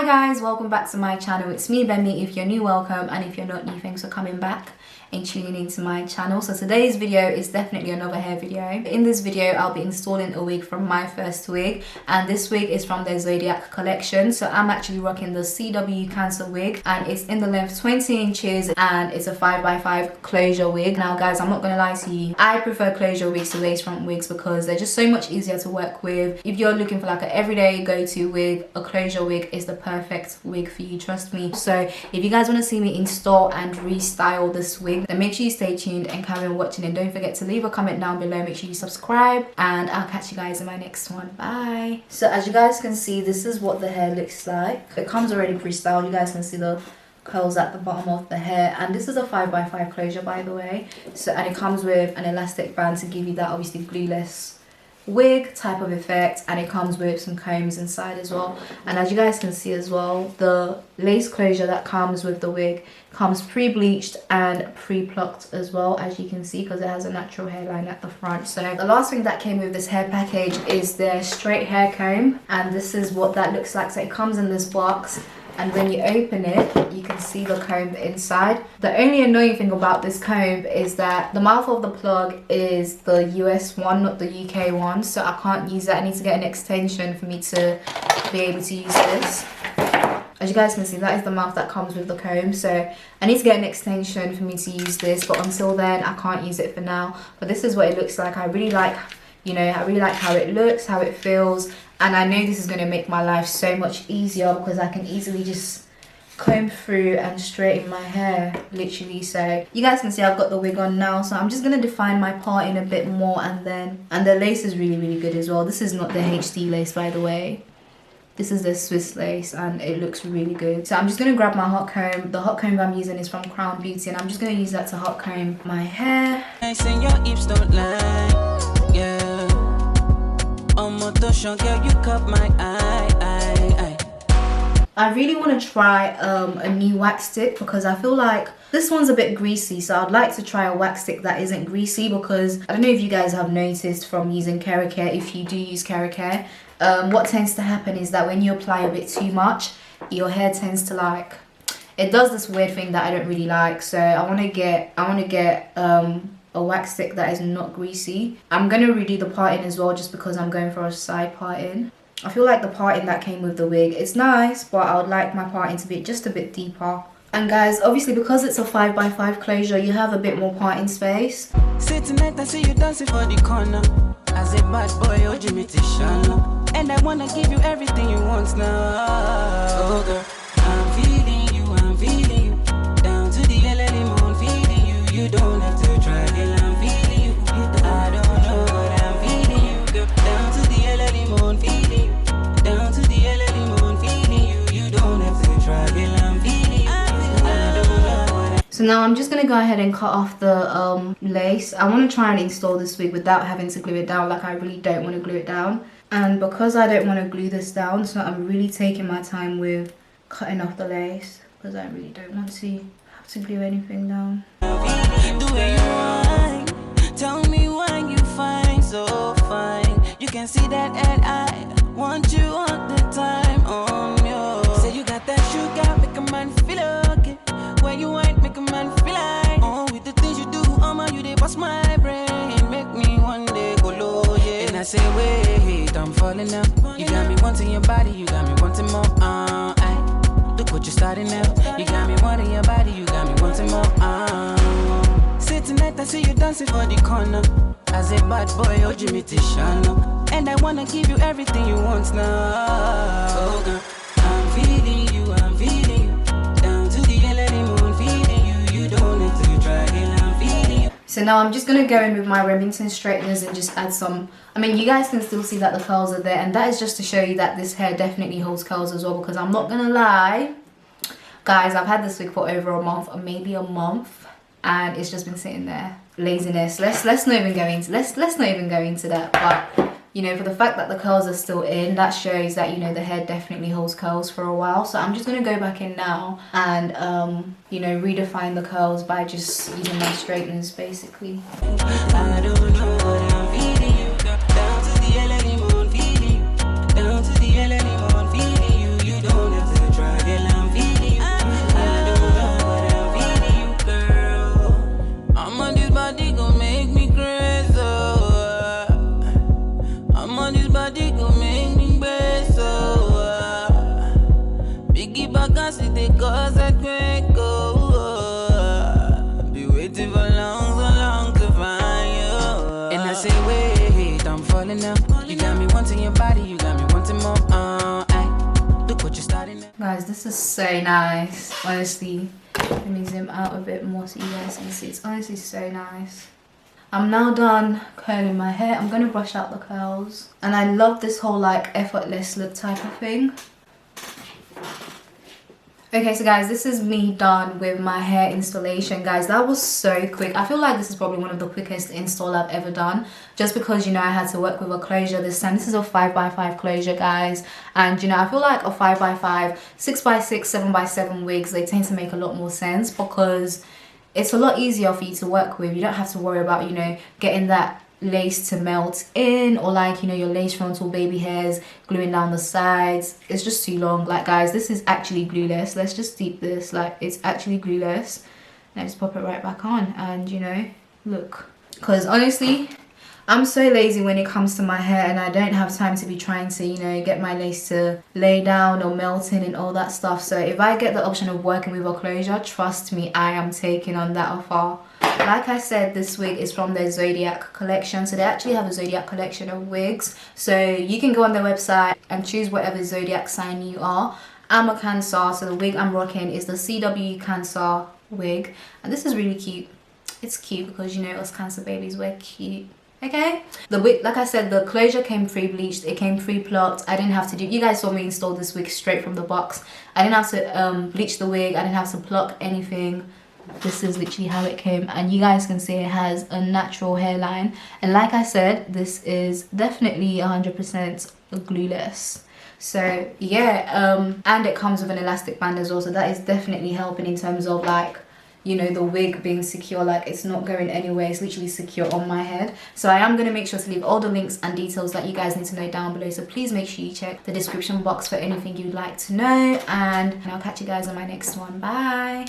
guys, welcome back to my channel. It's me, Bemi. If you're new, welcome, and if you're not new, thanks for coming back and tuning into my channel. So today's video is definitely another hair video. In this video I'll be installing a wig from Myfirstwig, and this wig is from their ZODIAC collection. So I'm actually rocking the CW Cancer wig, and it's in the length 20 inches and it's a 5x5 closure wig. Now guys, I'm not gonna lie to you, I prefer closure wigs to lace front wigs because they're just so much easier to work with. If you're looking for like an everyday go-to wig, a closure wig is the perfect wig for you, trust me. So if you guys want to see me install and restyle this wig, then make sure you stay tuned and carry on watching, and don't forget to leave a comment down below. Make sure you subscribe, and I'll catch you guys in my next one. Bye. So as you guys can see, this is what the hair looks like. It comes already pre-styled. You guys can see the curls at the bottom of the hair, and this is a 5x5 closure, by the way. So, and it comes with an elastic band to give you that obviously glueless wig type of effect, and it comes with some combs inside as well. And as you guys can see as well, the lace closure that comes with the wig comes pre-bleached and pre-plucked as well, as you can see, because it has a natural hairline at the front. So the last thing that came with this hair package is their straight hair comb, and this is what that looks like. So it comes in this box, and when you open it, you can see the comb inside. The only annoying thing about this comb is that the mouth of the plug is the US one, not the UK one, so I can't use that. I need to get an extension for me to be able to use this. As you guys can see, that is the mouth that comes with the comb, so I need to get an extension for me to use this, but until then I can't use it for now. But this is what it looks like. I really like, you know, I really like how it looks, how it feels, and I know this is going to make my life so much easier because I can easily just comb through and straighten my hair, literally. So you guys can see I've got the wig on now, so I'm just going to define my parting a bit more, and the lace is really good as well. This is not the HD lace, by the way. This is the Swiss lace, and it looks really good. So I'm just going to grab my hot comb. The hot comb I'm using is from Crown Beauty, and I'm just going to use that to hot comb my hair. Your hips don't lie, yeah. Girl, you caught my eye. I really want to try a new wax stick because I feel like this one's a bit greasy, so I'd like to try a wax stick that isn't greasy, because I don't know if you guys have noticed from using Keracare, if you do use Keracare, what tends to happen is that when you apply a bit too much, your hair tends to like, it does this weird thing that I don't really like. So I want to get a wax stick that is not greasy. I'm going to redo the parting as well, just because I'm going for a side parting. I feel like the parting that came with the wig, it's nice, but I would like my parting to be just a bit deeper. And guys, obviously because it's a 5x5 closure, you have a bit more parting space. Say tonight I see you dancing for the corner. As a bad boy, oh Jimmy Tishana, and I wanna give you everything you want now. Oh girl, I'm feeling you, down to the early moon, feeling you. You don't have to try, girl, I'm feeling you. I don't know what I'm feeling you, girl. Down to the early moon, feeling you. Down to the early moon, feeling you. You don't have to try, girl, I'm feeling you. I don't know what I'm. So now I'm just going to go ahead and cut off the lace. I want to try and install this wig without having to glue it down. Like, I really don't want to glue it down. And because I don't want to glue this down, so I'm really taking my time with cutting off the lace, because I really don't want to have to glue anything down. The way you whine, tell me why you find so fine. You can see that, and I want you all the time on you. Say you got that sugar, make a man feel okay. When you ain't make a man feel like, oh, with the things you do, you they bust my brain, make me one day go low, yeah. And I say, wait, I'm falling now. You got me wanting your body, you got me wanting more. Look what you're starting now. You got me wanting your body, you got me wanting more. Say tonight I see you dancing for the corner. As a bad boy, oh Jimmy Tishana, and I wanna give you everything you want now. Oh girl, I'm feeling you, down to the early moon, feeling you. You don't have to try, girl, I'm feeling you. So now I'm just going to go in with my Remington straighteners and just add some, I mean, you guys can still see that the curls are there, and that is just to show you that this hair definitely holds curls as well, because I'm not going to lie, guys, I've had this wig for over a month, or maybe a month, and it's just been sitting there. Laziness. Let's not even go into that, but you know, for the fact that the curls are still in, that shows that, you know, the hair definitely holds curls for a while. So I'm just going to go back in now and you know, redefine the curls by just using my straighteners basically. I don't know what I'm feeling you, girl. Down to the early moon, feeling you. Down to the early moon, feeling you. You don't have to try. say, wait, I'm falling now. You got me wanting your body, you got me wanting more. Look what you're starting now. Guys, this is so nice. Honestly, let me zoom out a bit more so you guys can see. It's honestly so nice. I'm now done curling my hair. I'm gonna brush out the curls. And I love this whole like effortless look type of thing. Okay, so guys, this is me done with my hair installation. Guys, that was so quick. I feel like this is probably one of the quickest install I've ever done, just because, you know, I had to work with a closure this time. This is a 5x5 closure, guys, and you know, I feel like a 5x5, 6x6, 7x7 wigs, they tend to make a lot more sense because it's a lot easier for you to work with. You don't have to worry about, you know, getting that lace to melt in, or like, you know, your lace frontal baby hairs gluing down the sides. It's just too long. Like, guys, this is actually glueless. Let's just deep this. Like, it's actually glueless. And I just pop it right back on, and you know, look, because honestly, I'm so lazy when it comes to my hair, and I don't have time to be trying to, you know, get my lace to lay down or melt in and all that stuff. So if I get the option of working with a closure, trust me, I am taking on that offer. Like I said, this wig is from their ZODIAC collection. So they actually have a ZODIAC collection of wigs. So you can go on their website and choose whatever ZODIAC sign you are. I'm a Cancer, so the wig I'm rocking is the CW Cancer wig. And this is really cute. It's cute because, you know, us Cancer babies, we're cute. Okay, the wig, like I said, the closure came pre-bleached, it came pre-plucked. I didn't have to do, you guys saw me install this wig straight from the box. I didn't have to bleach the wig, I didn't have to pluck anything. This is literally how it came, and you guys can see it has a natural hairline. And like I said, this is definitely 100% glueless. So yeah, and it comes with an elastic band as well, so that is definitely helping in terms of like, you know, the wig being secure. Like, it's not going anywhere, it's literally secure on my head. So I am going to make sure to leave all the links and details that you guys need to know down below, so please make sure you check the description box for anything you'd like to know, and I'll catch you guys on my next one. Bye.